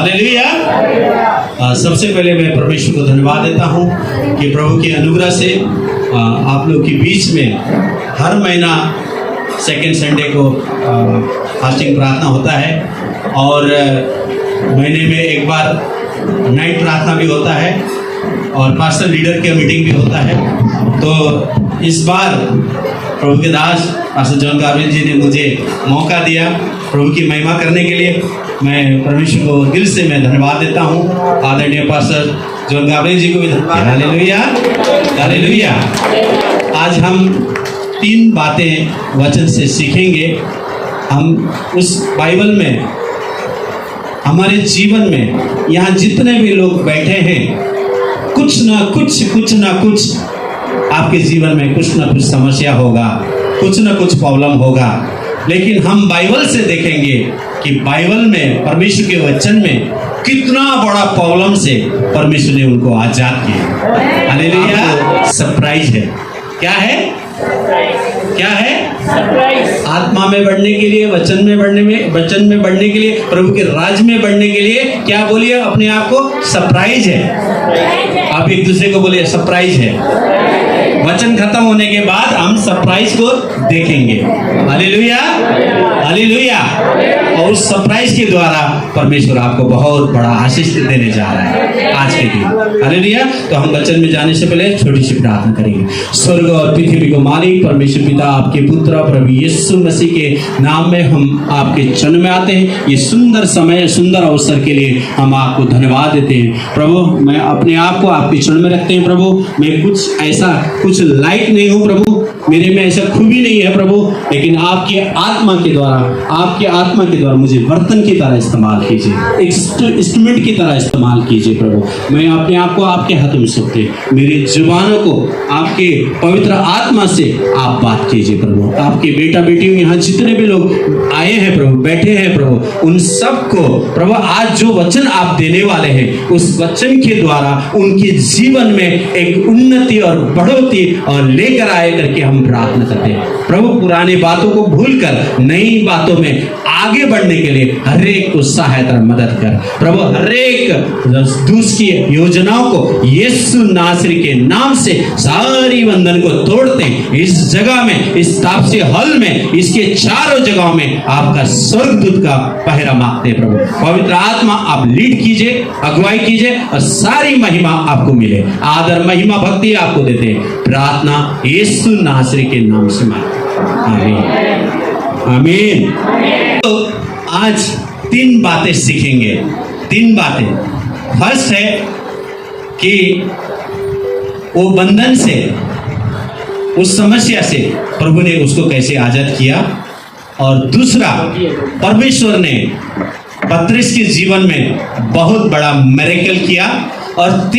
Hallelujah. सबसे पहले मैं परमेश्वर को धन्यवाद देता हूँ कि प्रभु के अनुग्रह से आप लोग के बीच में हर महीना सेकेंड संडे को फास्टिंग प्रार्थना होता है और महीने में एक बार नाइट प्रार्थना भी होता है और पास्टर लीडर के मीटिंग भी होता है। तो इस बार प्रभु के दास पास्टर जॉन गाब्रियल जी ने मुझे मौका दिया प्रभु की महिमा करने के लिए। मैं परमेश्वर को दिल से मैं धन्यवाद देता हूँ। आदरणीय पास्टर जॉन गाब्रियल जी को भी धन्यवाद। Hallelujah, hallelujah. आज हम 3 बातें वचन से सीखेंगे। हम उस बाइबल में हमारे जीवन में यहाँ जितने भी लोग बैठे हैं कुछ ना कुछ आपके जीवन में कुछ ना कुछ समस्या होगा, कुछ ना कुछ प्रॉब्लम होगा, लेकिन हम बाइबल से देखेंगे कि बाइबल में परमेश्वर के वचन में कितना बड़ा प्रॉब्लम से परमेश्वर ने उनको आजाद किया। हालेलुया। सरप्राइज है। क्या है? क्या है? सरप्राइज। आत्मा में बढ़ने के लिए, वचन में बढ़ने के लिए, प्रभु के राज में बढ़ने के लिए क्या बोलिए अपने आप को? सरप्राइज है। आप एक दूसरे को बोलिए सरप्राइज है। वचन खत्म होने के बाद हम सरप्राइज को देखेंगे। Hallelujah, hallelujah. और उस सरप्राइज के द्वारा परमेश्वर आपको बहुत बड़ा आशीष देने जा रहा है आज के दिन। हालेलुया। तो हम वचन में जाने से पहले छोटी सी प्रार्थना करेंगे। स्वर्ग और पृथ्वी को मालिक परमेश्वर पिता, आपके पुत्र प्रभु यीशु मसीह के नाम में हम आपके चरण में आते हैं। ये सुंदर समय, सुंदर अवसर के लिए हम आपको धन्यवाद देते हैं। प्रभु मैं अपने आप को आपके चरण में रखते हैं। प्रभु मैं कुछ लायक नहीं हूँ प्रभु, मेरे में ऐसा खूबी नहीं है प्रभु, लेकिन आपकी आत्मा के द्वारा मुझे बर्तन की तरह इस्तेमाल कीजिए, एक इंस्ट्रूमेंट की तरह इस्तेमाल कीजिए प्रभु। मैं अपने आप को आपके हाथों में सौंपते, मेरी जुबानों को आपके पवित्र आत्मा से आप बात कीजिए प्रभु। आपके बेटा बेटियों यहाँ जितने भी लोग आए हैं प्रभु, बैठे हैं प्रभु, उन सबको प्रभु आज जो वचन आप देने वाले हैं उस वचन के द्वारा उनके जीवन में एक उन्नति और बढ़ोतरी और लेकर आए करके हम प्रार्थना करते हैं प्रभु। पुरानी बातों को भूलकर नई बातों में आगे बढ़ने के लिए हर एक को सहायता मदद कर प्रभु। हर एक दुष्ट की योजनाओं को यीशु नासरी के नाम से सारी बंधन को तोड़ते हैं। इस जगह में, इस तापसी हॉल में, इसके चारों जगहों में आपका स्वर्गदूत का पहरा मांगते प्रभु। पवित्र आत्मा आप लीड कीजिए, अगुवाई कीजिए और सारी महिमा आपको मिले। आदर महिमा भक्ति आपको देते हैं। प्रार्थना यीशु नासरी के नाम से मांगते। आमीन, आमीन। तो आज 3 बातें सीखेंगे। 3 बातें। फर्स्ट है कि वो बंधन से, उस समस्या से प्रभु ने उसको कैसे आजाद किया, और दूसरा परमेश्वर ने पतरस के जीवन में बहुत बड़ा मिरेकल किया, और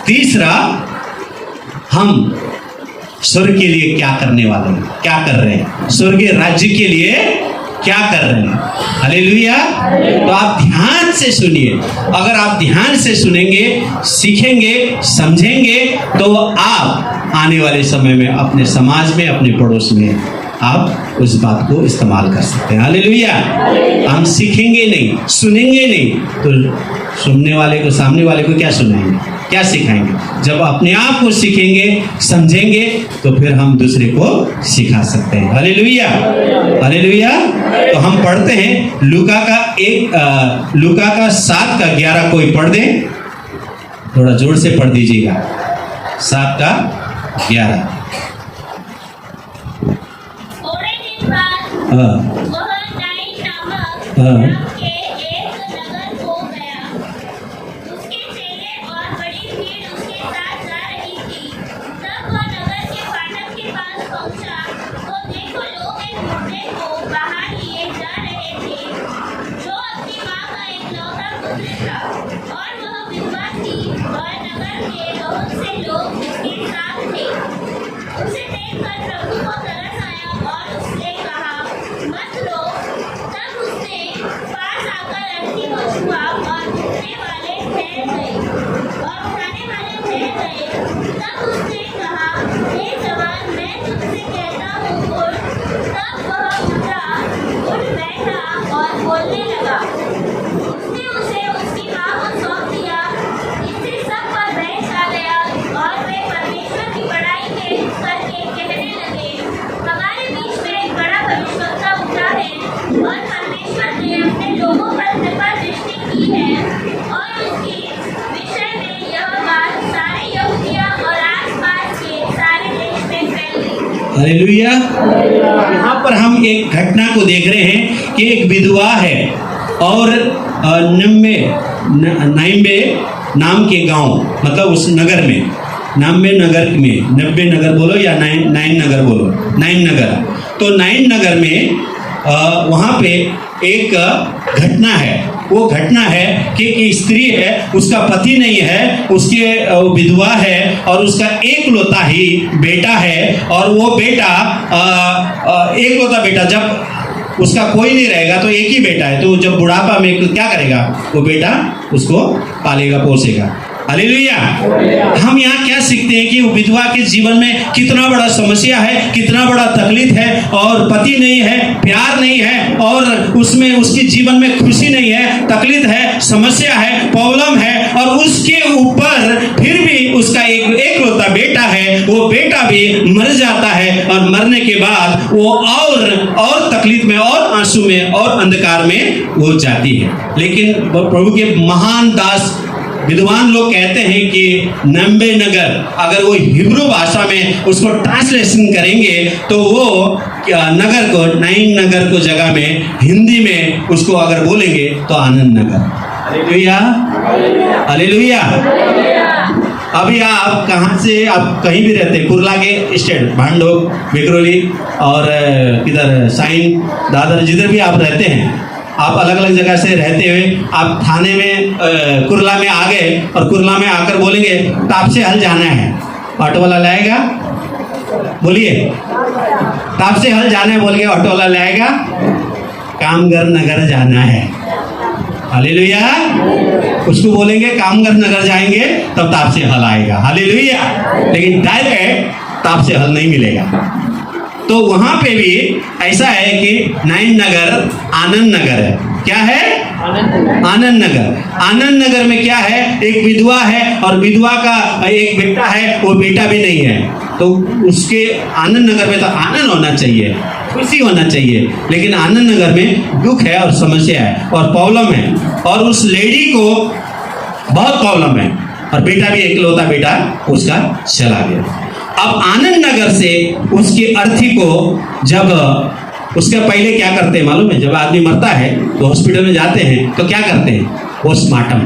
तीसरा हम स्वर्ग के लिए क्या करने वाले हैं, क्या कर रहे हैं, स्वर्गीय राज्य के लिए क्या कर रहे हैं। हालेलुया। तो आप ध्यान से सुनिए। अगर आप ध्यान से सुनेंगे, सीखेंगे, समझेंगे तो आप आने वाले समय में अपने समाज में, अपने पड़ोस में आप उस बात को इस्तेमाल कर सकते हैं। हालेलुया। हम सीखेंगे नहीं, सुनेंगे नहीं तो सुनने वाले को, सामने वाले को क्या सुनाएंगे, क्या सिखाएंगे। जब अपने आप को सीखेंगे, समझेंगे तो फिर हम दूसरे को सिखा सकते हैं। Hallelujah, hallelujah. तो हम पढ़ते हैं लूका का 7 का 11 कोई पढ़ दे, थोड़ा जोर से पढ़ दीजिएगा। 7 का 11। तब वह उठा, उठ बैठा और बोलने लगा। उसने हालेलुया। यहाँ पर हम एक घटना को देख रहे हैं कि एक विधवा है और नाइम्बे नाम के गांव, मतलब उस नगर में, नाइम्बे नगर में, 90 नगर बोलो या नाइन नगर बोलो, नाइन नगर, तो नाइन नगर में वहाँ पे एक घटना है। वो घटना है कि एक स्त्री है, उसका पति नहीं है, उसके विधवा है और उसका एकलौता ही बेटा है। और वो बेटा एकलौता बेटा, जब उसका कोई नहीं रहेगा तो एक ही बेटा है, तो जब बुढ़ापा में क्या करेगा वो बेटा, उसको पालेगा पोसेगा। हालेलुया। हम यहाँ क्या सीखते हैं कि वो विधवा के जीवन में कितना बड़ा समस्या है, कितना बड़ा तकलीफ है, और पति नहीं है, प्यार नहीं है, और उसमें उसके जीवन में खुशी नहीं है, तकलीफ है, समस्या है, प्रॉब्लम है, और उसके ऊपर फिर भी उसका एकलौता बेटा है, वो बेटा भी मर जाता है, और मरने के बाद वो और तकलीफ में और आंसू में और अंधकार में वो जाती है। लेकिन प्रभु के महान दास विद्वान लोग कहते हैं कि नम्बे नगर, अगर वो हिब्रू भाषा में उसको ट्रांसलेशन करेंगे तो वो नगर को, नाइन नगर को जगह में हिंदी में उसको अगर बोलेंगे तो आनंद नगर। Hallelujah, hallelujah. अभी आप कहाँ से, आप कहीं भी रहते हैं, कुर्ला के स्टेट, भांडोक, बिकरोली और किधर साइन, दादर, जिधर भी आप रहते हैं, आप अलग अलग जगह से रहते हुए आप थाने में कुर्ला में आ गए और कुर्ला में आकर बोलेंगे ताप से हल जाना है, ऑटो वाला लाएगा? बोलिए, ताप से हल जाना है बोल के ऑटो वाला लाएगा? कामगर नगर जाना है। हालेलुया। उसको बोलेंगे कामगर नगर जाएंगे तब ताप से हल आएगा। हालेलुया। लेकिन डायरेक्ट ताप से हल नहीं मिलेगा। तो वहां पे भी ऐसा है कि नाइन नगर आनंद नगर है। क्या है? आनंद नगर। आनंद नगर में क्या है? एक विधवा है और विधवा का एक बेटा है, वो बेटा भी नहीं है। तो उसके आनंद नगर में तो आनंद होना चाहिए, खुशी होना चाहिए, लेकिन आनंद नगर में दुख है और समस्या है और प्रॉब्लम है, और उस लेडी को बहुत प्रॉब्लम है, और बेटा भी एकलौता बेटा उसका चला गया। अब आनंद नगर से उसकी अर्थी को, जब उसके पहले क्या करते हैं मालूम है? जब आदमी मरता है तो हॉस्पिटल में जाते हैं तो क्या करते हैं? पोस्टमार्टम।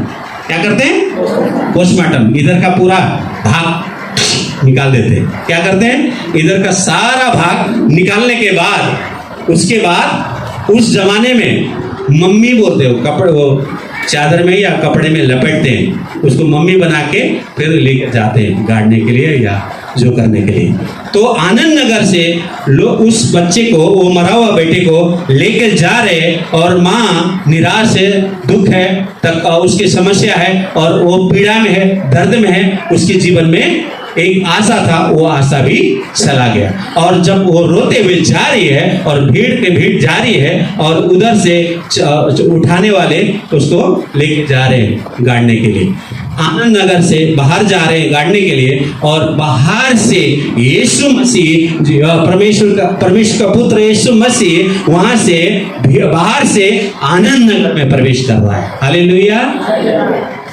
क्या करते हैं? पोस्टमार्टम। इधर का पूरा भाग निकाल देते हैं। क्या करते हैं? इधर का सारा भाग निकालने के बाद, उसके बाद उस जमाने में मम्मी बोलते हो, कपड़े वो चादर में या कपड़े में लपेटते हैं, उसको मम्मी बना के फिर लेकर जाते हैं गाड़ने के लिए या जो करने के लिए। तो आनंद नगर से लोग उस बच्चे को, वो मरा हुआ बेटे को लेकर जा रहे, और माँ निराश है, दुख है, तक उसकी समस्या है और वो पीड़ा में है, दर्द में है। उसके जीवन में एक आशा था, वो आशा भी चला गया। और जब वो रोते हुए जा रही है और भीड़ के भीड़ जा रही है, और उधर से उठाने वाले उसको लेके जा रहे हैं गाड़ने के लिए, आनंद नगर से बाहर जा रहे हैं गाड़ने के लिए, और बाहर से यीशु मसीह, परमेश्वर का पुत्र यीशु मसीह वहां से बाहर से आनंद नगर में प्रवेश कर रहा है। हालेलुया।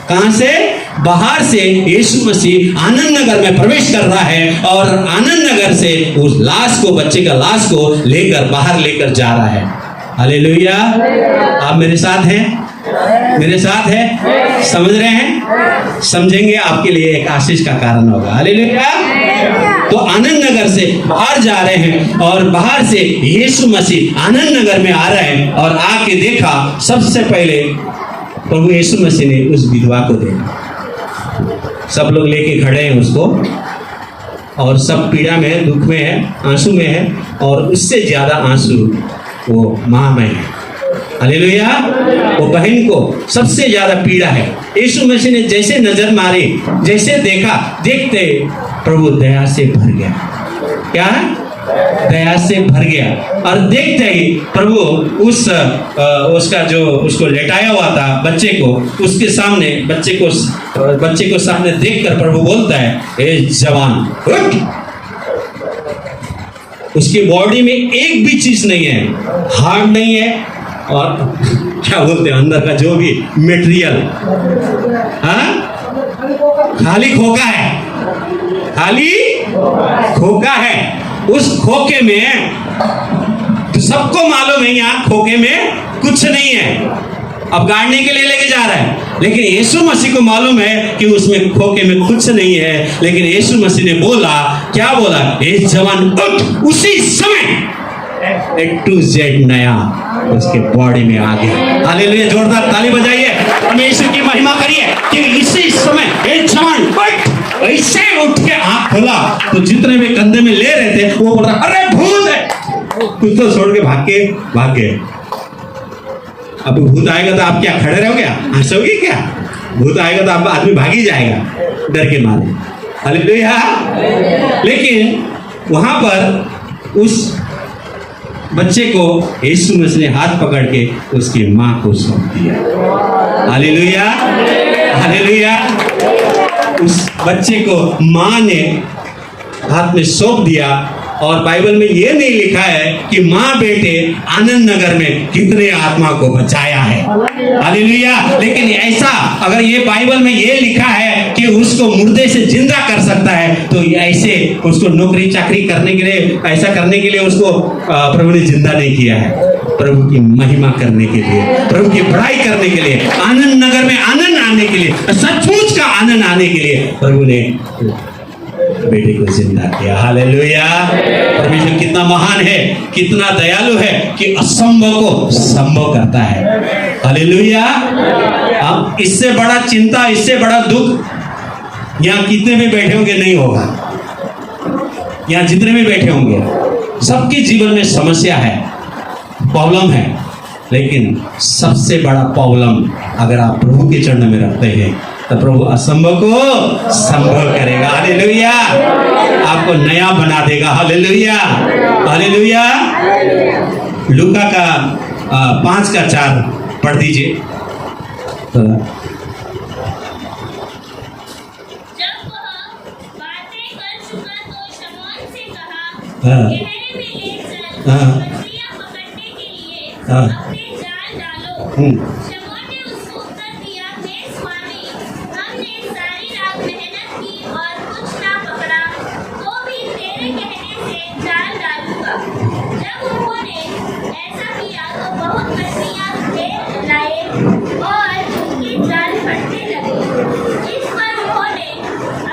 कहां से? बाहर से यीशु मसीह आनंद नगर में प्रवेश कर रहा है, और आनंद नगर से उस लाश को, बच्चे का लाश को लेकर बाहर लेकर जा रहा है। हालेलुया। आप मेरे साथ हैं? मेरे साथ है? समझ रहे हैं? समझेंगे, आपके लिए एक आशीष का कारण होगा। हालेलुया। तो आनंद नगर से बाहर जा रहे हैं, और बाहर से यीशु मसीह आनंद नगर में आ रहे हैं, और आके देखा, सबसे पहले प्रभु यीशु मसीह ने उस विधवा को देखा। सब लोग लेके खड़े हैं उसको, और सब पीड़ा में है, दुख में है, आंसू में है, और उससे ज्यादा आंसू वो माँ में है। हालेलुया। वो बहन को सबसे ज्यादा पीड़ा है। यीशु मसीह ने जैसे नजर मारी, जैसे देखा, देखते प्रभु दया से भर गया। क्या है? दया से भर गया। और देखते ही प्रभु उसका जो उसको लेटाया हुआ था बच्चे को, उसके सामने बच्चे को सामने देखकर प्रभु बोलता है, ए जवान उठ। उसकी बॉडी में एक भी चीज नहीं है, हार्ट नहीं है, और क्या बोलते हैं अंदर का जो भी मटेरियल, हाँ, खाली खोखा है, खाली खोखा है। उस खोखे में, तो सबको मालूम है यहाँ खोखे में कुछ नहीं है, अब गाड़ने के लिए लेके जा रहा है, लेकिन यीशु मसीह को मालूम है कि उसमें खोखे में कुछ नहीं है। लेकिन यीशु मसीह ने बोला, क्या बोला? ए जवान उठ। उसी समय A to Z नया उसके बॉडी में आ गया। हालेलुया, जोरदार ताली बजाइए, परमेश्वर की महिमा करिए कि इसी समय ए जवान उठ। ऐसे उठ के आंख खोला तो जितने भी कंधे में ले रहे थे वो बोल रहा, अरे भूत है, कुछ तो छोड़ के भाग गए। अब भूत आएगा तो आप क्या खड़े रहोगे, हंसोगे क्या? भूत आएगा तो आप आदमी भाग ही जाएगा डर के मारे। हालेलुया। लेकिन वहां पर उस बच्चे को यीशु मसीह ने हाथ पकड़ के उसकी मां को सौंप दिया। Hallelujah, hallelujah. उस बच्चे को मां ने हाथ में सौंप दिया। और बाइबल में ये नहीं लिखा है कि माँ बेटे आनंद नगर में कितने आत्मा को बचाया है। हालेलुया। लेकिन ऐसा अगर ये बाइबल में ये लिखा है कि उसको मुर्दे से जिंदा कर सकता है, तो ऐसे उसको नौकरी चाकरी करने के लिए, ऐसा करने के लिए उसको प्रभु ने जिंदा नहीं किया है। प्रभु की महिमा करने के लिए, प्रभु की बड़ाई करने के लिए, आनंद नगर में आनंद आने के लिए, सचमुच का आनंद आने के लिए प्रभु ने बेटे को जिंदा किया। हालेलुया। परमेश्वर कितना महान है, कितना दयालु है कि असंभव को संभव करता है। हालेलुया। अब इससे बड़ा चिंता, इससे बड़ा दुख यहाँ कितने भी बैठे होंगे नहीं होगा। यहाँ जितने भी बैठे होंगे सबके जीवन में समस्या है, प्रॉब्लम है, लेकिन सबसे बड़ा प्रॉब्लम अगर आप प्रभु के चरणों में रखते हैं तो प्रभु असंभव को संभव करेगा। हालेलुया। आपको नया बना देगा। Hallelujah, hallelujah. लूका का 5:4 पढ़ दीजिए। जब वह बातें कर चुका तो शमौन से कहा, गहरे में ले चल, मछलियां पकड़ने के लिए अपने जाल डालो। शमौन ने उसको उत्तर दिया, हे स्वामी, हमने सारी रात मेहनत की और कुछ ना पकड़ा, तो भी तेरे कहने से जाल डालूंगा। जब उन्होंने ऐसा किया तो बहुत मछलियां ढेर लाए और उनके जाल फटने लगे। इस पर उन्होंने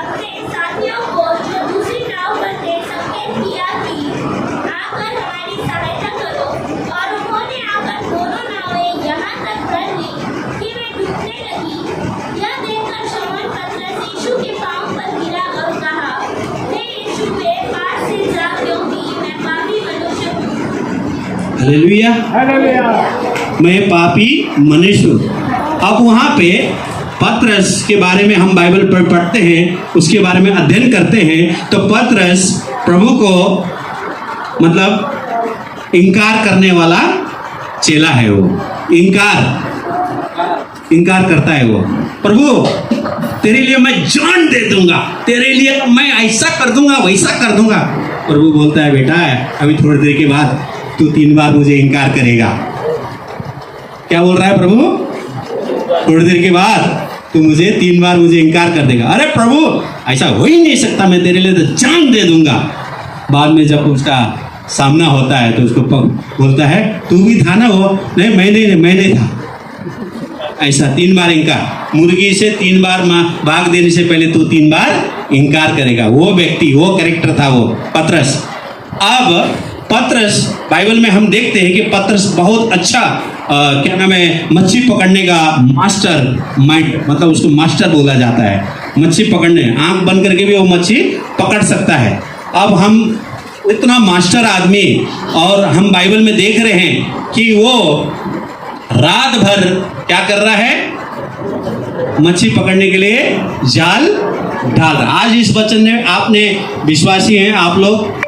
अपने साथियों को जो दूसरी नाव पर थे संकेत किया कि आकर हमारी सहायता करो, और उन्होंने आकर दोनों नावें यहाँ तक भर ली कि वे डूबने लगी। यह देखकर शमौन पतरस यीशु के पांव पर गिरा और कहा, हे यीशु, मेरे पास से जा, क्योंकि मैं पापी मनुष्य हूँ। हालेलुया, मैं पापी मनुष्य हूँ। अब वहां पे पतरस के बारे में हम बाइबल पर पढ़ते हैं, उसके बारे में अध्ययन करते हैं, तो पतरस प्रभु को मतलब इनकार करने वाला चेला है। वो इनकार करता है। वो प्रभु तेरे लिए मैं जान दे दूंगा, तेरे लिए मैं ऐसा कर दूंगा, वैसा कर दूंगा। प्रभु बोलता है, बेटा अभी थोड़ी देर के बाद तू 3 बार मुझे इनकार करेगा। क्या बोल रहा है प्रभु? थोड़ी देर के बाद तू मुझे 3 बार मुझे इनकार कर देगा। अरे प्रभु ऐसा हो ही नहीं सकता, मैं तेरे लिए तो जान दे दूंगा। बाद में जब उसका सामना होता है तो उसको बोलता है, तू भी था ना? वो नहीं, मैं नहीं था। ऐसा 3 बार इनकार। मुर्गी से 3 बार भाग देने से पहले तू 3 बार इनकार करेगा। वो व्यक्ति, वो कैरेक्टर था वो पतरस। अब पतरस बाइबल में हम देखते हैं कि पतरस बहुत अच्छा क्या नाम है, मच्छी पकड़ने का मास्टर माइंड, मतलब उसको मास्टर बोला जाता है। मच्छी पकड़ने, आंख बंद करके भी वो मच्छी पकड़ सकता है। अब हम इतना मास्टर आदमी, और हम बाइबल में देख रहे हैं कि वो रात भर क्या कर रहा है? मच्छी पकड़ने के लिए जाल डाल रहा। आज इस वचन में आपने विश्वासी हैं, आप लोग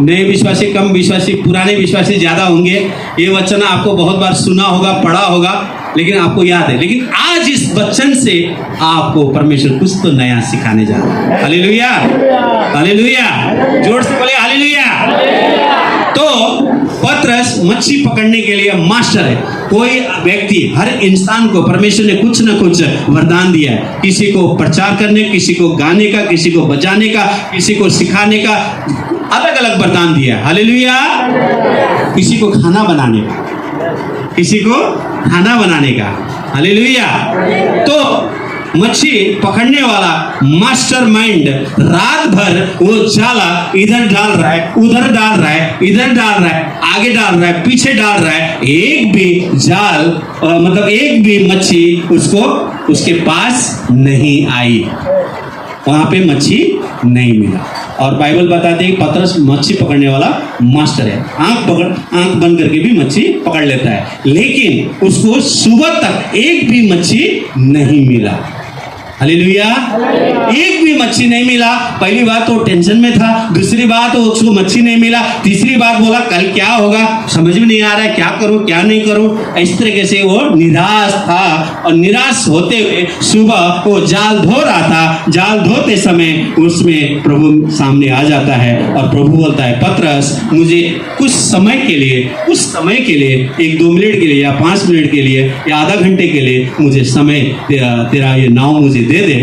नए विश्वासी, कम विश्वासी, पुराने विश्वासी ज़्यादा होंगे। ये वचन आपको बहुत बार सुना होगा, पढ़ा होगा, लेकिन आपको याद है। लेकिन आज इस वचन से आपको परमेश्वर कुछ तो नया सिखाने जा रहा है। Hallelujah, hallelujah. जोर से बोले हालेलुया। तो पतरस मच्छी पकड़ने के लिए मास्टर है। कोई व्यक्ति, हर इंसान को परमेश्वर ने कुछ ना कुछ वरदान दिया है। किसी को प्रचार करने, किसी को गाने का, किसी को बजाने का, किसी को सिखाने का, अलग अलग वरदान दिया। हालेलुया। किसी को खाना बनाने का, किसी को खाना बनाने का। हालेलुया। तो मच्छी पकड़ने वाला मास्टर माइंड रात भर वो जाला इधर डाल रहा है, उधर डाल रहा है, इधर डाल रहा है, आगे डाल रहा है, पीछे डाल रहा है, एक भी जाल मतलब एक भी मच्छी उसको उसके पास नहीं आई, वहां पे मच्छी नहीं मिला। और बाइबल बताते हैं पतरस मच्छी पकड़ने वाला मास्टर है, आंख बंद करके भी मच्छी पकड़ लेता है, लेकिन उसको सुबह तक एक भी मच्छी नहीं मिला। हालेलुया। एक भी मच्छी नहीं मिला। पहली बात तो टेंशन में था, दूसरी बात तो उसको मच्छी नहीं मिला, तीसरी बात बोला कल क्या होगा, समझ में नहीं आ रहा है, क्या करूं क्या नहीं करूं। इस तरीके से वो निराश था और निराश होते हुए सुबह वो जाल धो रहा था। जाल धोते समय उसमें प्रभु सामने आ जाता है और प्रभु बोलता है पतरस मुझे कुछ समय के लिए 1-2 मिनट के लिए या 5 मिनट के लिए या आधा घंटे के लिए मुझे समय तेरा ये नाव मुझे दे दे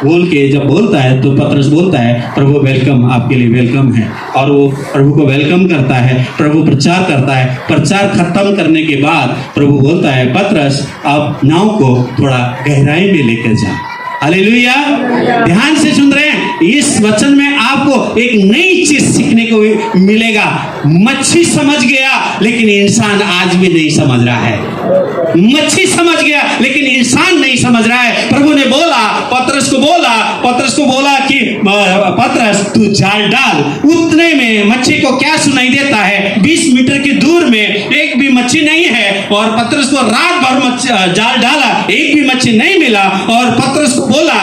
बोल के जब बोलता है तो पतरस बोलता है प्रभु वेलकम, आपके लिए वेलकम है। और वो प्रभु को वेलकम करता है, प्रभु प्रचार करता है। प्रचार खत्म करने के बाद प्रभु बोलता है पतरस आप नाव को थोड़ा गहराई में लेकर जा। हालेलुया। ध्यान से सुन रहे हैं, इस वचन में आपको एक नई चीज सीखने को मिलेगा। मच्छी समझ गया लेकिन इंसान आज भी नहीं समझ रहा है। मच्छी समझ गया लेकिन इंसान नहीं समझ रहा है। प्रभु ने बोला पतरस को बोला कि पतरस तू जाल डाल। उतने में मच्छी को क्या सुनाई देता है, 20 मीटर की दूर में एक भी मच्छी नहीं है। और पतरस को रात भर जाल डाला, एक भी मच्छी नहीं मिला। और पतरस को बोला,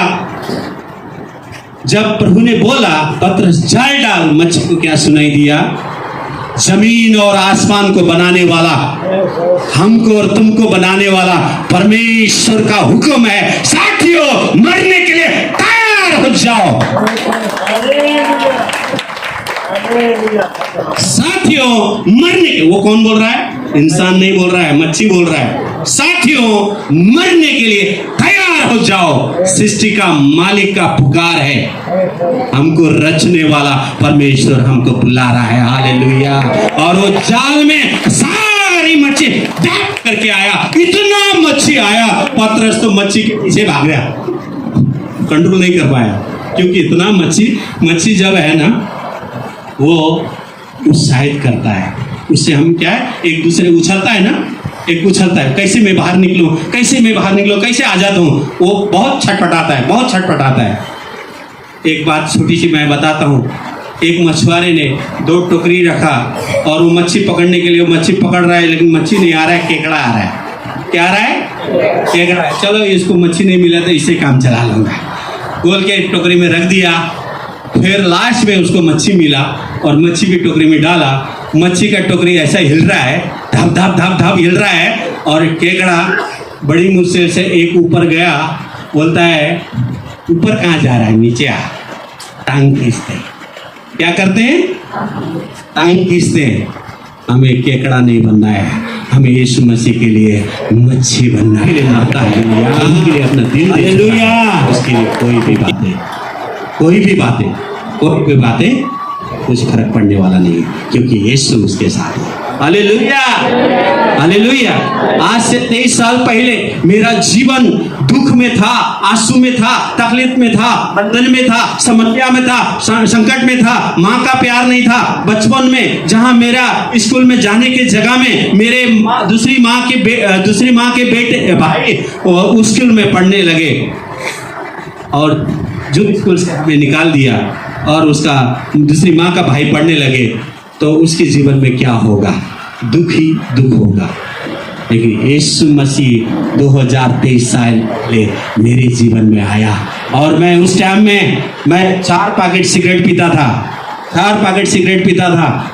जब प्रभु ने बोला पतरस जाल डाल, मच्छी को क्या सुनाई दिया, जमीन और आसमान को बनाने वाला, हमको और तुमको बनाने वाला परमेश्वर का हुक्म है साथियों मरने के लिए तैयार हो जाओ। साथियों मरने के, वो कौन बोल रहा है, इंसान नहीं बोल रहा है, मच्छी बोल रहा है। साथियों मरने के लिए तैयार हो जाओ, सृष्टि का मालिक का पुकार है। हमको रचने वाला परमेश्वर हमको बुला रहा है। हालेलुया। और वो जाल में सारी मच्छी डाक करके आया, इतना मच्छी आया, पतरस तो मच्छी के पीछे भाग गया, कंट्रोल नहीं कर पाया, क्योंकि इतना मच्छी जब है ना वो उत्साहित करता है, उससे हम क्या है एक दूसरे उछलता है ना, एक उछलता है कैसे मैं बाहर निकलूं, कैसे आ जाता हूं, वो बहुत छटपटाता है। एक बात छोटी सी मैं बताता हूं। एक मछुआरे ने 2 टोकरी रखा और वो मच्छी पकड़ने के लिए वो मच्छी पकड़ रहा है, लेकिन मच्छी नहीं आ रहा है, केकड़ा आ रहा है। क्या आ रहा है? केकड़ा है। चलो इसको मच्छी नहीं मिला तो इससे काम चला लूंगा, बोल के टोकरी में रख दिया। फिर लास्ट में उसको मच्छी मिला और मच्छी की टोकरी में डाला। मच्छी का टोकरी ऐसा हिल रहा है, धप हिल रहा है। और केकड़ा बड़ी मुश्किल से एक ऊपर गया, बोलता है ऊपर कहाँ जा रहा है, नीचे आ। टांग खींचते हैं, क्या करते हैं, टांग खींचते हैं। हमें केकड़ा नहीं बनना है, हमें यीशु मसीह के लिए मच्छी बनना है। मरता है उसके लिए अपना दिल देता, उसके लिए कोई भी बातें कुछ फर्क पड़ने वाला नहीं है, क्योंकि यीशु उसके साथ है। Hallelujah, hallelujah. आज से 23 साल पहले मेरा जीवन दुख में था, आंसू में था, तकलीफ में था, बंधन में था, समस्या में था, संकट में था। माँ का प्यार नहीं था। बचपन में जहाँ मेरा स्कूल में जाने के जगह में मेरे दूसरी माँ के बेटे भाई उस स्कूल में पढ़ने लगे और जो स्कूल से हमें निकाल दिया और उसका दूसरी माँ का भाई पढ़ने लगे, तो उसके जीवन में क्या होगा, दुख ही दुख होगा। लेकिन यीशु मसीह 2023 साल पहले मेरे जीवन में आया और मैं उस टाइम में 4 पैकेट सिगरेट पीता था,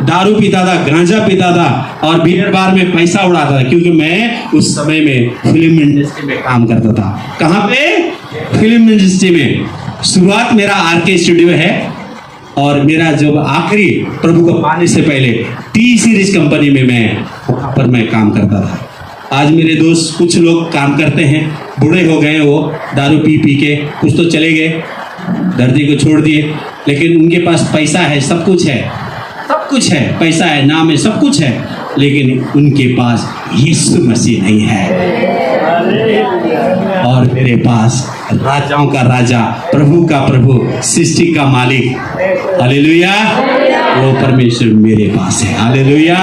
दारू पीता था, गांजा पीता था और बियर बार में पैसा उड़ाता था, क्योंकि मैं उस समय में फिल्म इंडस्ट्री में काम करता था। कहाँ पे? फिल्म इंडस्ट्री में। शुरुआत मेरा आरके स्टूडियो है और मेरा जो आखिरी प्रभु को पाने से पहले टी सीरीज कंपनी में मैं काम करता था। आज मेरे दोस्त कुछ लोग काम करते हैं, बूढ़े हो गए, वो दारू पी के, कुछ तो चले गए, धरती को छोड़ दिए, लेकिन उनके पास पैसा है, सब कुछ है, कुछ है, पैसा है, नाम है, सब कुछ है, लेकिन उनके पास यीशु मसीह नहीं है। और मेरे पास राजाओं का राजा, प्रभु का प्रभु, सृष्टि का मालिक, हालेलुया, वो परमेश्वर मेरे पास है। हालेलुया,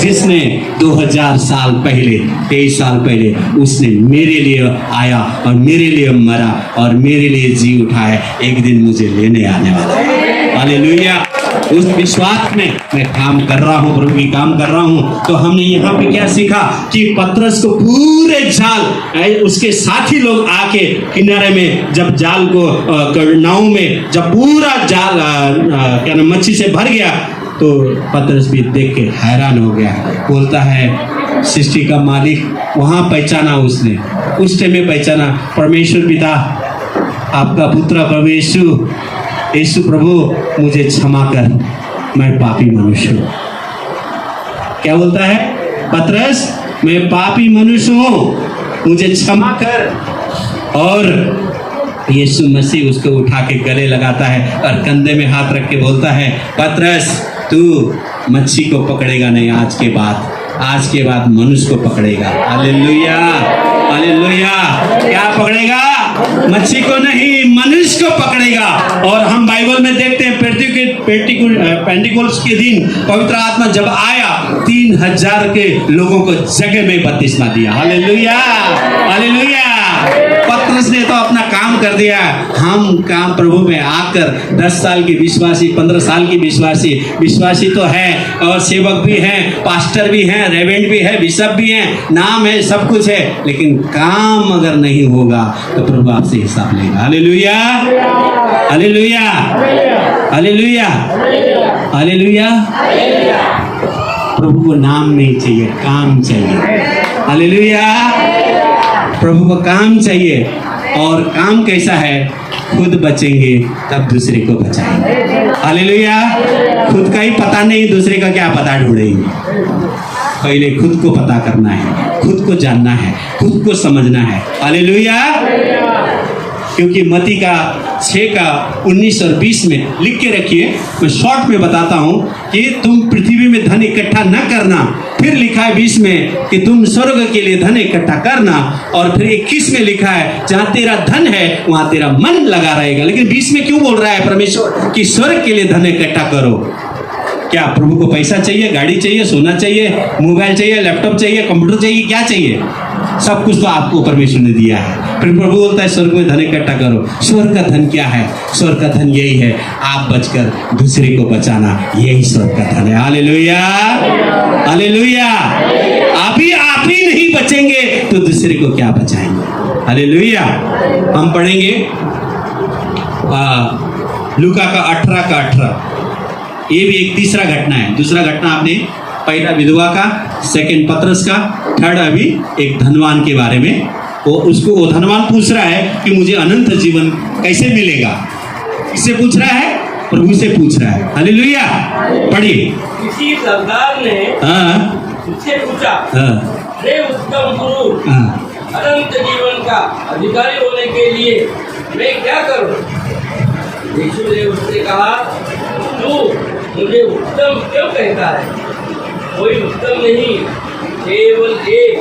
जिसने 2000 साल पहले, 23 साल पहले उसने मेरे लिए आया और मेरे लिए मरा और मेरे लिए जी उठाया, एक दिन मुझे लेने आने वाला है। हालेलुया, उस विश्वास में मैं काम कर रहा हूँ, प्रभु की काम कर रहा हूँ। तो हमने यहाँ पे क्या सीखा कि पतरस को पूरे जाल, उसके साथी लोग आके किनारे में जब जाल को नाव में जब पूरा जाल क्या नाम मच्छी से भर गया, तो पतरस भी देख के हैरान हो गया। बोलता है सृष्टि का मालिक, वहाँ पहचाना उसने, उस टाइम में पहचाना, परमेश्वर पिता, आपका पुत्र प्रभु यीशु प्रभु मुझे क्षमा कर, मैं पापी मनुष्य हूँ। क्या बोलता है पतरस, मैं पापी मनुष्य हूँ, मुझे क्षमा कर। और यीशु मसीह उसको उठा के गले लगाता है और कंधे में हाथ रख के बोलता है, पतरस तू मच्छी को पकड़ेगा नहीं, आज के बाद मनुष्य को पकड़ेगा। हालेलुया, हालेलुया, क्या पकड़ेगा? मच्छी को नहीं, मनुष्य को पकड़ेगा। और हम बाइबल में देखते हैं पेंटिकोस्ट के दिन पवित्र आत्मा जब आया, 3000 के लोगों को जगह में बपतिस्मा दिया। Hallelujah, hallelujah. पतरस ने तो अपना काम कर दिया। हम काम प्रभु में आकर 10 साल की विश्वासी, 15 साल की विश्वासी तो है, और सेवक भी हैं, पास्टर भी हैं, रेवेंट भी है, बिशप भी हैं, नाम है, सब कुछ है, लेकिन काम अगर नहीं होगा तो प्रभु आपसे हिसाब लेगा। Hallelujah, hallelujah, hallelujah, hallelujah. प्रभु को नाम नहीं चाहिए, काम चाहिए। हालेलुया, प्रभु को काम चाहिए। और काम कैसा है? खुद बचेंगे तब दूसरे को बचाएंगे। हालेलुया, खुद का ही पता नहीं, दूसरे का क्या पता ढूंढेंगे। पहले खुद को पता करना है, खुद को जानना है, खुद को समझना है। हालेलुया, क्योंकि मत्ती का 6 का 19 और 20 में लिख के रखिए, मैं शॉर्ट में बताता हूं कि तुम पृथ्वी में धन इकट्ठा न करना। फिर लिखा है 20 में कि तुम स्वर्ग के लिए धन इकट्ठा करना। और फिर 21 में लिखा है जहां तेरा धन है वहां तेरा मन लगा रहेगा। लेकिन 20 में क्यों बोल रहा है परमेश्वर कि स्वर्ग के लिए धन इकट्ठा करो? क्या प्रभु को पैसा चाहिए, गाड़ी चाहिए, सोना चाहिए, मोबाइल चाहिए, लैपटॉप चाहिए, कंप्यूटर चाहिए? क्या चाहिए? सब कुछ तो आपको परमेश्वर ने दिया है। फिर प्रभु बोलता है स्वर्ग में धन इकट्ठा करो। स्वर्ग का धन क्या है? स्वर्ग का धन यही है, आप बचकर दूसरे को बचाना, यही स्वर्ग का धन है। Hallelujah, hallelujah. आप ही नहीं बचेंगे तो दूसरे को क्या बचाएंगे? हालेलुया। हम पढ़ेंगे लूका का 18 का 18। ये भी एक तीसरा घटना है। दूसरा घटना आपने पहला विधवा का, सेकंड पतरस का, थर्ड अभी एक धनवान के बारे में। वो धनवान पूछ रहा है कि मुझे अनंत जीवन कैसे मिलेगा? किससे पूछ रहा है? प्रभु से पूछ रहा है। हालेलुया, पढ़िए। किसी सरदार ने उससे पूछा, हे उत्तम गुरु, अनंत जीवन का अधिकारी होने के लिए मैं क्या करूं? यीशु ने उससे कहा, तू मुझे उत्तम क्यों कहता है? कोई उत्तम नहीं, केवल एक,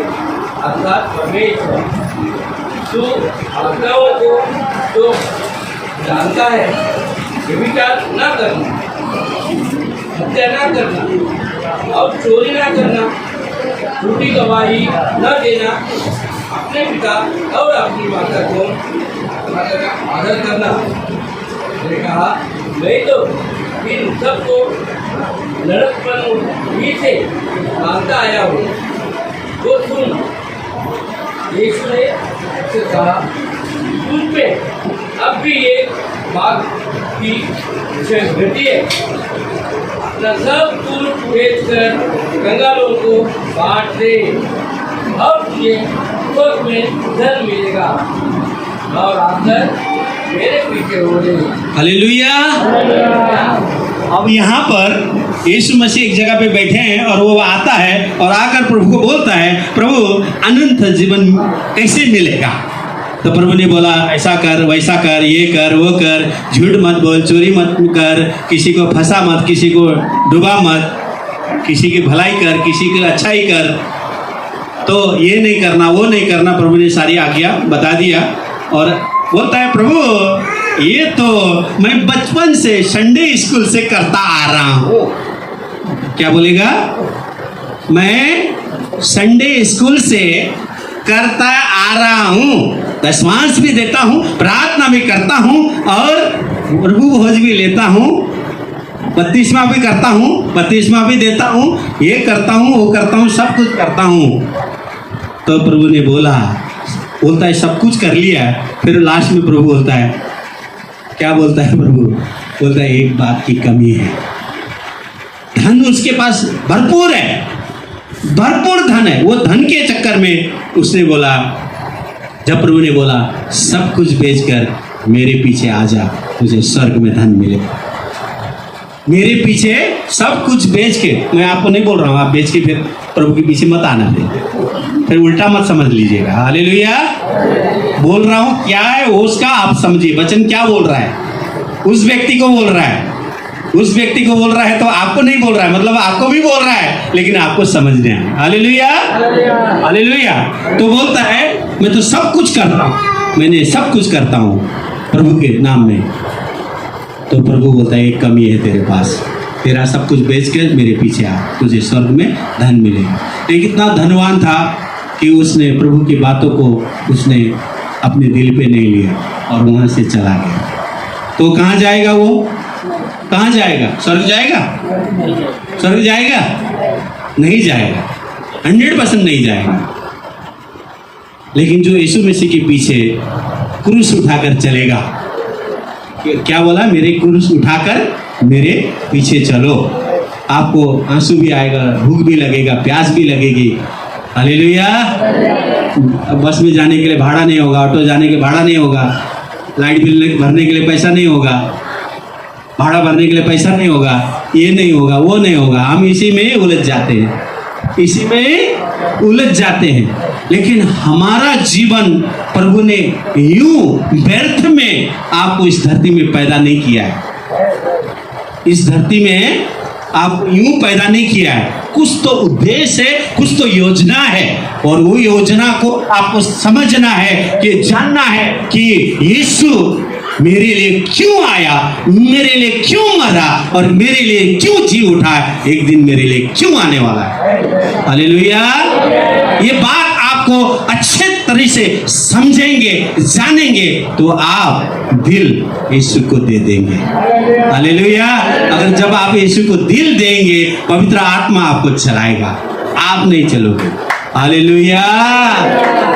अर्थात परमेश्वर। तू आज्ञाओं को तो जानता है, व्यभिचार न करना, हत्या न करना और चोरी न करना, झूठी गवाही न देना, अपने पिता और अपनी माता को आदर करना। मैंने कहा, मैं तो इन सबको लड़कपन ही से मानता आया हूँ। तो सुन, यीशु ने उससे कहा, तुझ पे अब भी एक बात की विषय घटी है। अपना सब कुछ बेचकर कंगालों को बांट दे और तुझे स्वर्ग में धन मिलेगा और आकर मेरे पीछे हो ले। हालेलुया। अब यहाँ पर यीशु मसीह एक जगह पे बैठे हैं और वो आता है और आकर प्रभु को बोलता है, प्रभु अनंत जीवन कैसे मिलेगा? तो प्रभु ने बोला ऐसा कर, वैसा कर, ये कर, वो कर, झूठ मत बोल, चोरी मत कर, किसी को फंसा मत, किसी को डुबा मत, किसी की भलाई कर, किसी की अच्छाई कर, तो ये नहीं करना, वो नहीं करना। प्रभु ने सारी आज्ञा बता दिया और बोलता है प्रभु ये तो मैं बचपन से संडे स्कूल से करता आ रहा हूँ। क्या बोलेगा? मैं संडे स्कूल से करता आ रहा हूँ, दशमांश भी देता हूँ, प्रार्थना भी करता हूँ और प्रभु भोज भी लेता हूँ, बत्तीसवा भी करता हूँ, बत्तीसवा भी देता हूँ, ये करता हूँ, वो करता हूँ, सब कुछ करता हूँ। तो प्रभु ने बोलता है सब कुछ कर लिया। फिर लास्ट में प्रभु बोलता है, क्या बोलता है प्रभु? बोलता है एक बात की कमी है। धन उसके पास भरपूर है, भरपूर धन है। वो धन के चक्कर में उसने बोला, जब प्रभु ने बोला सब कुछ बेचकर मेरे पीछे आ जा, तुझे स्वर्ग में धन मिलेगा। मेरे पीछे सब कुछ बेच के, मैं आपको नहीं बोल रहा हूँ आप बेच के फिर प्रभु के पीछे मत आना, फिर उल्टा मत समझ लीजिएगा। हालेलुया। बोल रहा हूँ क्या है उसका आप समझिए, वचन क्या बोल रहा है। उस व्यक्ति को बोल रहा है, उस व्यक्ति को बोल रहा है, तो आपको नहीं बोल रहा है, मतलब आपको भी बोल रहा है लेकिन आपको समझने है। Hallelujah, hallelujah. तो बोलता है मैं तो सब कुछ करता हूँ, मैंने सब कुछ करता हूँ प्रभु के नाम में। तो प्रभु बोलता है एक कमी है तेरे पास, तेरा सब कुछ बेच कर मेरे पीछे आ, तुझे स्वर्ग में धन मिलेगा। एक इतना धनवान था कि उसने प्रभु की बातों को उसने अपने दिल पे नहीं लिया और वहाँ से चला गया। तो कहाँ जाएगा वो? कहाँ जाएगा? स्वर्ग जाएगा? स्वर्ग जाएगा? नहीं जाएगा, 100% नहीं जाएगा। लेकिन जो यीशु मसीह के पीछे क्रूस उठाकर चलेगा, क्या बोला? मेरे क्रूस उठाकर मेरे पीछे चलो। आपको आंसू भी आएगा, भूख भी लगेगा, प्यास भी लगेगी। हालेलुया। बस में जाने के लिए भाड़ा नहीं होगा, ऑटो जाने के भाड़ा नहीं होगा, लाइट बिल भरने के लिए पैसा नहीं होगा, भाड़ा भरने के लिए पैसा नहीं होगा, ये नहीं होगा, वो नहीं होगा। हम इसी में उलझ जाते हैं, इसी में उलझ जाते हैं। लेकिन हमारा जीवन प्रभु ने यूं व्यर्थ में आपको इस धरती में पैदा नहीं किया है। इस धरती में आप यूं पैदा नहीं किया है, कुछ तो उद्देश्य है, कुछ तो योजना है। और वो योजना को आपको समझना है, कि जानना है कि यीशु मेरे लिए क्यों आया, मेरे लिए क्यों मरा और मेरे लिए क्यों जी उठा, एक दिन मेरे लिए क्यों आने वाला है। हालेलुया। ये बात आपको अच्छे तरह से समझेंगे, जानेंगे, तो आप दिल यीशु को दे देंगे। हालेलुया। अगर जब आप यीशु को दिल देंगे, पवित्र आत्मा आपको चलाएगा, आप नहीं चलोगे। Hallelujah,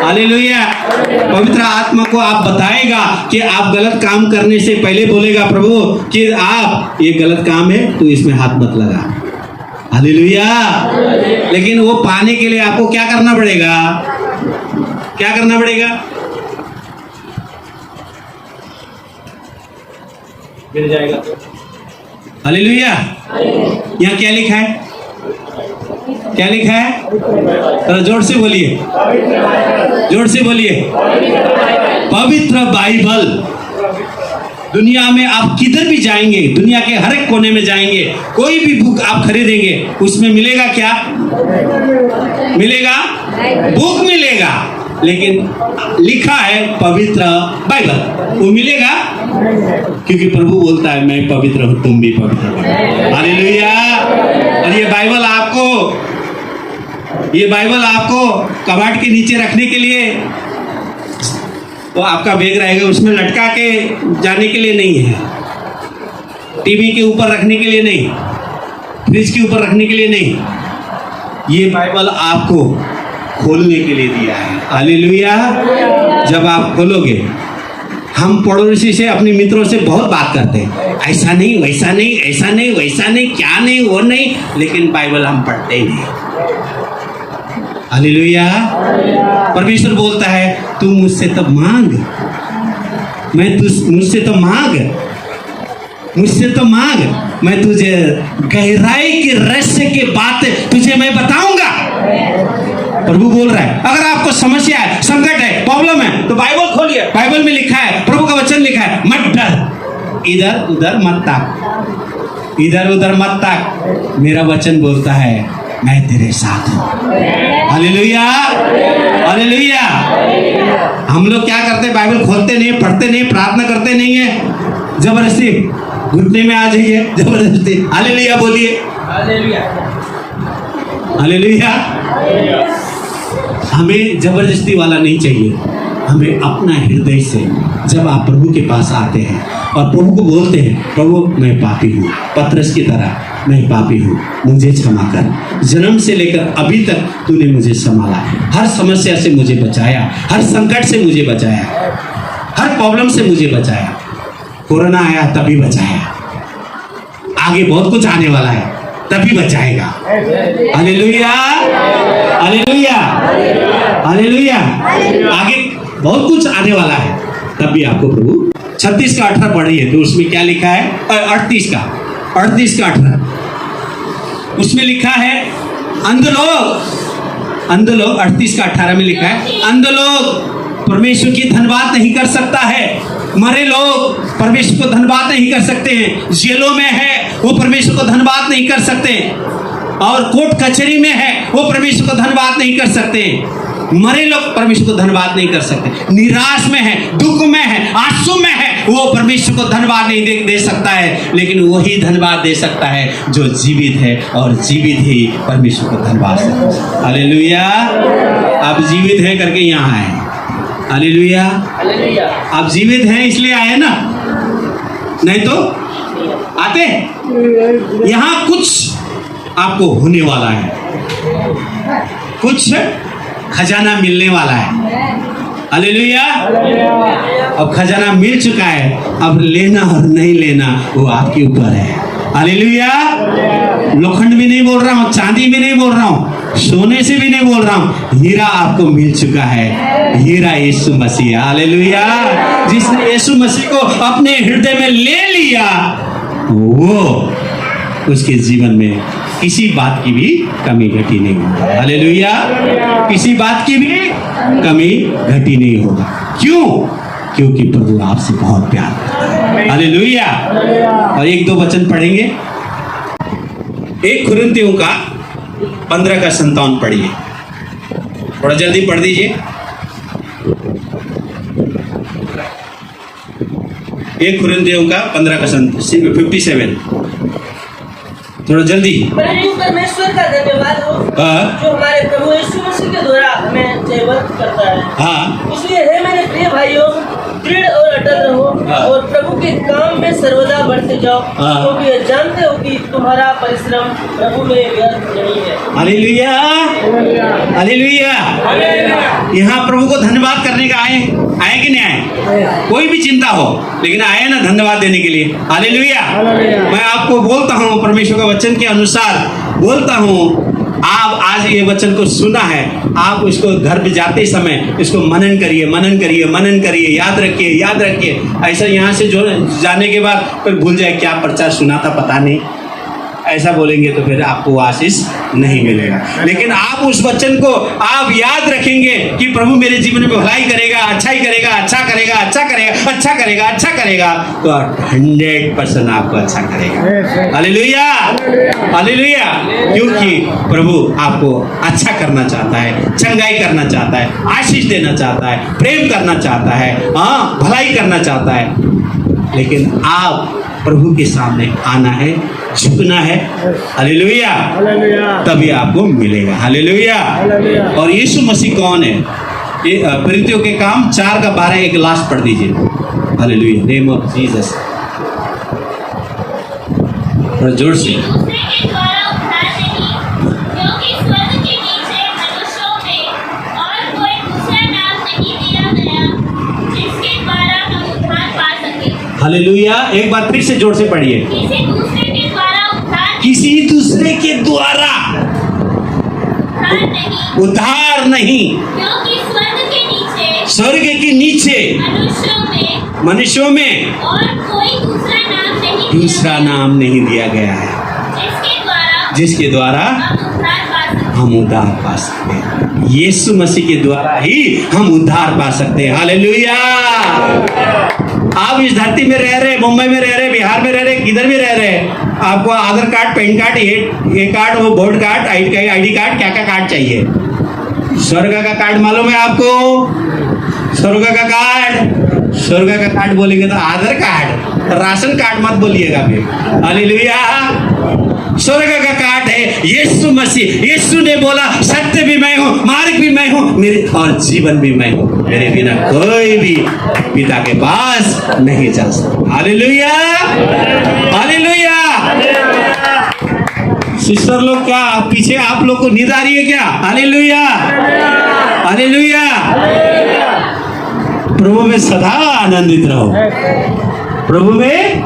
hallelujah. पवित्र आत्मा को आप बताएगा कि आप गलत काम करने से पहले बोलेगा प्रभु कि आप ये गलत काम है तो इसमें हाथ मत लगा। हालेलुया। लेकिन वो पाने के लिए आपको क्या करना पड़ेगा? क्या करना पड़ेगा? मिल जाएगा। हालेलुया। यहाँ क्या लिखा है? क्या लिखा है? तो जोर से बोलिए, जोर से बोलिए। पवित्र बाइबल। दुनिया में आप किधर भी जाएंगे, दुनिया के हर एक कोने में जाएंगे, कोई भी बुक आप खरीदेंगे, उसमें मिलेगा क्या? मिलेगा, बुक मिलेगा, लेकिन लिखा है पवित्र बाइबल। वो मिलेगा क्योंकि प्रभु बोलता है मैं पवित्र हूं, तुम भी पवित्र हो। हालेलुया। और ये बाइबल आपको कबाड़ के नीचे रखने के लिए, वो आपका बैग रहेगा, उसमें लटका के जाने के लिए नहीं है, टीवी के ऊपर रखने के लिए नहीं, फ्रिज के ऊपर रखने के लिए नहीं। ये बाइबल आपको खोलने के लिए दिया है। हालेलुया। जब आप खोलोगे, हम पड़ोसी से, अपने मित्रों से बहुत बात करते हैं, ऐसा नहीं, वैसा नहीं, ऐसा नहीं, वैसा नहीं, क्या नहीं, वो नहीं, लेकिन बाइबल हम पढ़ते ही नहीं। हालेलुया। परमेश्वर बोलता है तू मुझसे तो मांग, मुझसे तो मांग, मुझसे तो मांग, मैं तुझे गहराई के रहस्य की बात तुझे मैं बताऊंगा। प्रभु बोल रहा है। अगर आपको समस्या है, संकट है, प्रॉब्लम है, तो बाइबल खोलिए, इधर उधर मत ताक, इधर उधर मत ताक। मेरा वचन बोलता है मैं तेरे साथ हूँ। Hallelujah, hallelujah. हम लोग क्या करते हैं? बाइबल खोलते नहीं, पढ़ते नहीं, प्रार्थना करते नहीं है, जबरदस्ती घुटने में आ जाइए, जबरदस्ती। हालेलुया बोलिए, हालेलुया। हालेलुया। हमें जबरदस्ती वाला नहीं चाहिए, हमें अपना हृदय से जब आप प्रभु के पास आते हैं और प्रभु को बोलते हैं, प्रभु मैं पापी हूँ, पतरस की तरह मैं पापी हूँ, मुझे क्षमा कर। जन्म से लेकर अभी तक तूने मुझे संभाला, हर समस्या से मुझे बचाया, हर संकट से मुझे बचाया, हर प्रॉब्लम से मुझे बचाया। कोरोना आया तभी बचाया, आगे बहुत कुछ आने वाला है तभी बचाएगा। Hallelujah, hallelujah, hallelujah. आगे बहुत कुछ आने वाला है तभी आपको प्रभु। 36 का 18 पढ़िए तो उसमें क्या लिखा है? 38 का 18 उसमें लिखा है अंध लोग 38 का 18 में लिखा है अंध लोग परमेश्वर की धन्यवाद नहीं कर सकता है, मरे लोग परमेश्वर को धन्यवाद नहीं कर सकते हैं, जेलों में है वो परमेश्वर को धन्यवाद नहीं कर सकते, और कोर्ट कचहरी में है वो परमेश्वर को धन्यवाद नहीं कर सकते। मरे लोग परमेश्वर को धन्यवाद नहीं कर सकते, निराश में है, दुख में है, आंसू में है, वो परमेश्वर को धन्यवाद नहीं दे सकता है, लेकिन वही धन्यवाद दे सकता है जो जीवित है, और जीवित ही परमेश्वर को धन्यवाद सकता है। हालेलुया। आप जीवित हैं करके यहाँ आए। हालेलुया। हालेलुया। आप जीवित हैं इसलिए आए ना, नहीं तो आते। यहाँ कुछ आपको होने वाला है, कुछ खजाना मिलने वाला है। हालेलुया। अब खजाना मिल चुका है, अब लेना और नहीं लेना वो आपके ऊपर है। हालेलुया। लोखंड भी नहीं बोल रहा हूँ, चांदी भी नहीं बोल रहा हूँ, सोने से भी नहीं बोल रहा हूँ, हीरा आपको मिल चुका है। हीरा यीशु मसीह। हालेलुया। जिसने यीशु मसीह को अपने हृदय में ले लिया, वो उसके जीवन में किसी बात की भी कमी घटी नहीं होगी। हालेलुया। किसी बात की भी कमी घटी नहीं होगा। क्यों? क्योंकि प्रभु आपसे बहुत प्यार करता है। हालेलुया। और 1-2 वचन पढ़ेंगे। 1 कुरिन्थियों का 15 का 57 पढ़िए, थोड़ा जल्दी पढ़ दीजिए। 1 कुरिन्थियों का 15 का 57, थोड़ा जल्दी। परंतु परमेश्वर का धन्यवाद हो हाँ। जो हमारे प्रभु यीशु मसीह के द्वारा हमें जयवंत करता है। हाँ। इसलिए हे मेरे प्रिय भाइयों, दृढ़ और अटल रहो हाँ। और प्रभु के काम में सर्वदा बढ़ते जाओ, हाँ। क्योंकि जानते हो कि तुम्हारा परिश्रम प्रभु में व्यर्थ नहीं है। Hallelujah, hallelujah. यहाँ प्रभु को धन्यवाद करने का आए कि नहीं आए? कोई भी चिंता हो, लेकिन आए ना धन्यवाद देने के लिए। हालेलुया। मैं आपको बोलता हूँ, परमेश्वर के वचन के अनुसार बोलता हूँ, आप आज ये वचन को सुना है, आप उसको घर पे जाते समय इसको मनन करिए, मनन करिए, मनन करिए, याद रखिए, याद रखिए। ऐसा यहाँ से जो जाने के बाद फिर भूल जाए क्या प्रचार सुना था पता नहीं, ऐसा बोलेंगे तो फिर आपको आशीष नहीं मिलेगा। लेकिन आप उस वचन को आप याद रखेंगे कि प्रभु मेरे जीवन में भलाई करेगा, अच्छाई करेगा, अच्छा करेगा, अच्छा करेगा, अच्छा करेगा, अच्छा करेगा, तो 100% आपको अच्छा करेगा। Hallelujah, hallelujah. क्योंकि प्रभु आपको अच्छा करना चाहता है, चंगाई करना चाहता है, आशीष देना चाहता है, प्रेम करना चाहता है, हाँ, भलाई करना चाहता है। लेकिन आप प्रभु के सामने आना है, झुकना है। हालेलुया। तभी आपको मिलेगा। हालेलुया। और यीशु मसीह कौन है? ये प्रीतियों के काम 4 का 12 एक लास्ट पढ़ दीजिए। हालेलुया। Name of Jesus. जोर से। दूसरे के द्वारा उद्धार नहीं, क्योंकि स्वर्ग के नीचे मनुष्यों में और कोई दूसरा नाम नहीं दिया गया जिसके द्वारा हम उद्धार पा सके। हालेलुया। एक बार फिर से जोर से पढ़िए। किसी दूसरे के द्वारा उद्धार किसी दूसरे के द्वारा नहीं, उद्धार नहीं, क्योंकि स्वर्ग के नीचे मनुष्यों में और कोई दूसरा नाम नहीं दूसरा नाम नहीं दिया गया है जिसके द्वारा हम उद्धार पा सकते हैं। यीशु मसीह के द्वारा ही हम उद्धार पा सकते हैं। हालेलुया। आप इस धरती में रह रहे, मुंबई में रह रहे, बिहार में रह रहे, किधर भी रह रहे, आपको आधार कार्ड, पैन कार्ड, ये कार्ड, वो वोट कार्ड, आईडी कार्ड, क्या क्या कार्ड चाहिए? स्वर्ग का कार्ड मालूम है आपको? स्वर्ग का कार्ड, स्वर्ग का कार्ड बोलेंगे तो आधार कार्ड, राशन कार्ड मत बोलिएगा फिर। हालेलुया। स्वर्ग का कार्ड है यीशु मसीह। यीशु ने बोला सत्य भी मैं हूँ, मार्ग भी मैं हूँ, मेरे और जीवन भी मैं हूँ, मेरे बिना कोई भी पिता के पास नहीं जा सकता। Hallelujah, hallelujah. सिस्टर लोग, क्या पीछे आप लोग को नींद आ रही है क्या? Hallelujah, hallelujah. प्रभु में सदा आनंदित रहो, प्रभु में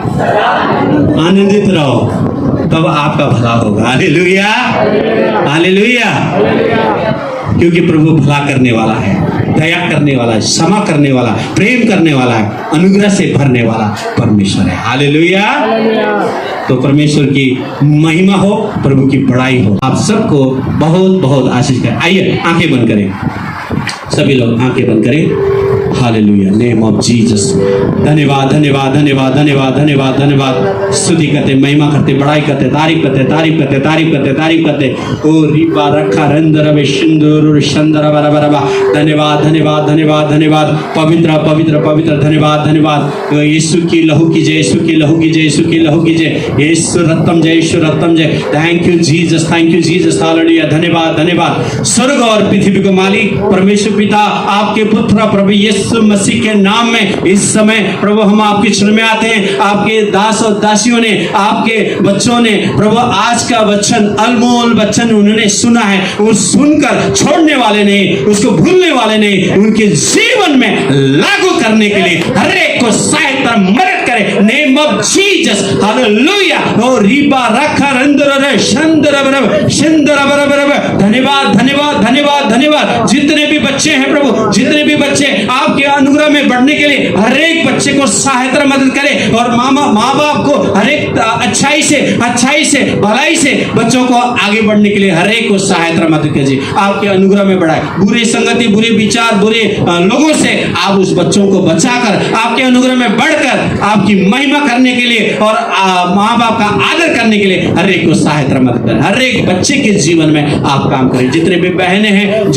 आनंदित रहो, तब आपका भला होगा। Hallelujah, hallelujah. क्योंकि प्रभु भला करने वाला है, दया करने वाला है, क्षमा करने वाला, प्रेम करने वाला है, अनुग्रह से भरने वाला परमेश्वर है। हालेलुया। तो परमेश्वर की महिमा हो, प्रभु की बड़ाई हो। आप सबको बहुत बहुत आशीष करें। आइए आंखें बंद करें, सभी लोग आंखें बंद करें। Hallelujah, name of Jesus. धन्यवाद, धन्यवाद, धन्यवाद, धन्यवाद, धन्यवाद, धन्यवाद। स्तुति करते, महिमा करते, बड़ाई करते, तारीफ करते, तारीफ करते, तारीफ करते, तारीफ करते। ओ रिबा रखा रंदर वे सिंदूर शंदर बरा बरा बा। धन्यवाद, धन्यवाद, धन्यवाद, धन्यवाद। पवित्र पवित्र पवित्र, धन्यवाद, धन्यवाद। यीशु की लहू की जय, यीशु की लहू की जय, यीशु की लहू की जय, यीशु रत्तम जय, यीशु रत्तम जय। Thank you Jesus, thank you Jesus. Hallelujah, धन्यवाद, धन्यवाद। स्वर्ग और पृथ्वी को मालिक परमेश्वर पिता, आपके पुत्र प्रभु यीशु मसीह के नाम में इस समय प्रभु हम आपके चरण में आते हैं। आपके दास और दासियों ने, आपके बच्चों ने प्रभु आज का वचन, अनमोल वचन उन्होंने सुना है, वो सुनकर छोड़ने वाले नहीं, उसको भूलने वाले नहीं, उनके जीवन में लागू करने के लिए हर एक को सहायता मदद करे। Name of Jesus. हालेलुया। ओ रिबा रखा रंदर शंदर बरब शंदर बरब बरब। धन्यवाद, धन्यवाद, धन्यवाद, धन्यवाद। जितने भी बच्चे हैं प्रभु, जितने भी बच्चे आपके अनुग्रह में बढ़ने के लिए हर एक बच्चे को सहायता मदद करे, और माँ बाप को हर एक अच्छाई से भलाई से बच्चों को आगे बढ़ने के लिए हर एक को सहायता मदद कीजिए। आपके अनुग्रह में बढ़ाए, बुरे संगति, बुरे विचार, बुरे लोगों से आप उस बच्चों को बचाकर आपके अनुग्रह में बढ़कर आपकी महिमा करने के लिए और माँ बाप का आदर करने के लिए हर एक को सहायता मदद करें। हर एक बच्चे के जीवन में आप काम करें। जितने भी बहनें हैं,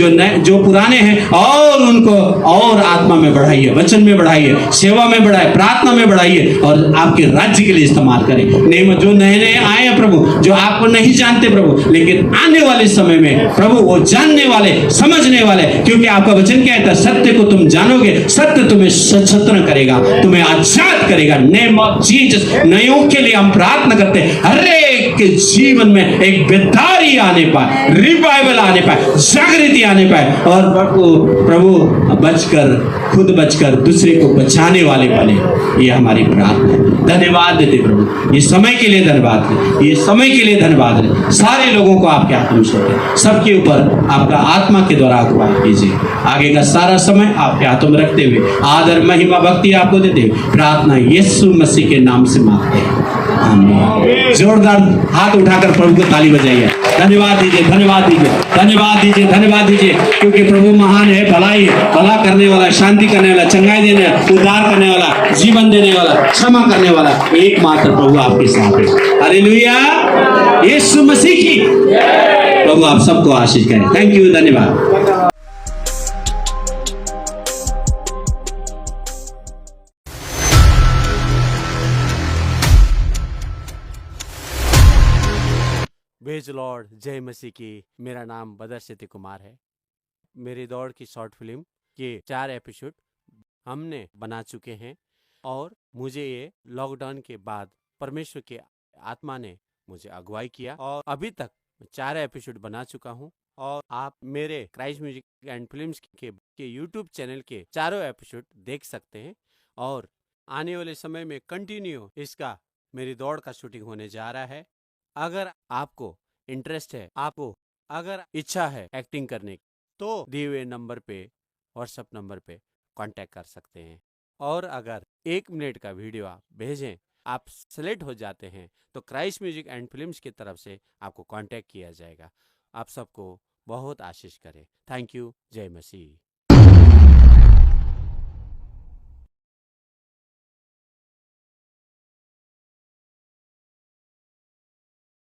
जो पुराने हैं, और उनको और आत्मा में बढ़ाइए, वचन में बढ़ाइए, सेवा में बढ़ाइए, प्रार्थना में बढ़ाइए, और आपके राज्य के लिए इस्तेमाल करें। नहीं, जो नए नए आए हैं प्रभु, जो आपको नहीं जानते प्रभु, लेकिन आने वाले समय में प्रभु वो जानने वाले, समझने वाले, क्योंकि आपका वचन कहता है सत्य को तुम जानोगे, सत्य तुम्हें स्वतंत्र करेगा, तुम्हें आजाद करेगा। Name of Jesus. नयों के लिए हम प्रार्थना करते हैं, हर एक के जीवन में एक बेदारी आने पाए, रिवाइवल आने पाए, जागृति आने पाए, और प्रभु बचकर, खुद बचकर दूसरे को बचाने वाले बने। ये हमारी प्रार्थना है। धन्यवाद देते प्रभु, ये समय के लिए धन्यवाद है, ये समय के लिए धन्यवाद है। सारे लोगों को आपके हाथ में सौंपे, सबके ऊपर आपका आत्मा के द्वारा अगुवाई कीजिए। आगे का सारा समय आपके हाथों में रखते हुए आदर, महिमा, भक्ति आपको देते हुए प्रार्थना यीशु मसीह के नाम से मांगते हैं, आमीन। जोरदार हाथ उठाकर प्रभु को ताली बजाइए। धन्यवाद दीजिए, धन्यवाद दीजिए, धन्यवाद दीजिए, धन्यवाद दीजिए, क्योंकि प्रभु महान है, भला करने वाला, शांति करने वाला, चंगाई देने वाला, उद्धार करने वाला, जीवन देने वाला, क्षमा करने वाला एकमात्र प्रभु आपके साथ है। हालेलुया, यीशु मसीह की प्रभु आप सबको आशीष करें। थैंक यू, धन्यवाद। प्रेज लॉर्ड, जय मसीह की। मेरा नाम बदर सिद्धि कुमार है। मेरी दौड़ की शॉर्ट फिल्म के 4 एपिसोड हमने बना चुके हैं, और मुझे ये लॉकडाउन के बाद परमेश्वर के आत्मा ने मुझे अगुवाई किया, और अभी तक 4 एपिसोड बना चुका हूँ। और आप मेरे क्राइस्ट म्यूजिक एंड फिल्म्स के यूट्यूब चैनल के 4 एपिसोड देख सकते हैं, और आने वाले समय में कंटिन्यू इसका मेरी दौड़ का शूटिंग होने जा रहा है। अगर आपको इंटरेस्ट है, आपको अगर इच्छा है एक्टिंग करने की, तो दिए हुए नंबर पे, व्हाट्सएप नंबर पे कांटेक्ट कर सकते हैं। और अगर 1 मिनट का वीडियो आप भेजें, आप सेलेक्ट हो जाते हैं, तो क्राइस्ट म्यूजिक एंड फिल्म्स की तरफ से आपको कांटेक्ट किया जाएगा। आप सबको बहुत आशीष करे। Thank you. जय मसीह।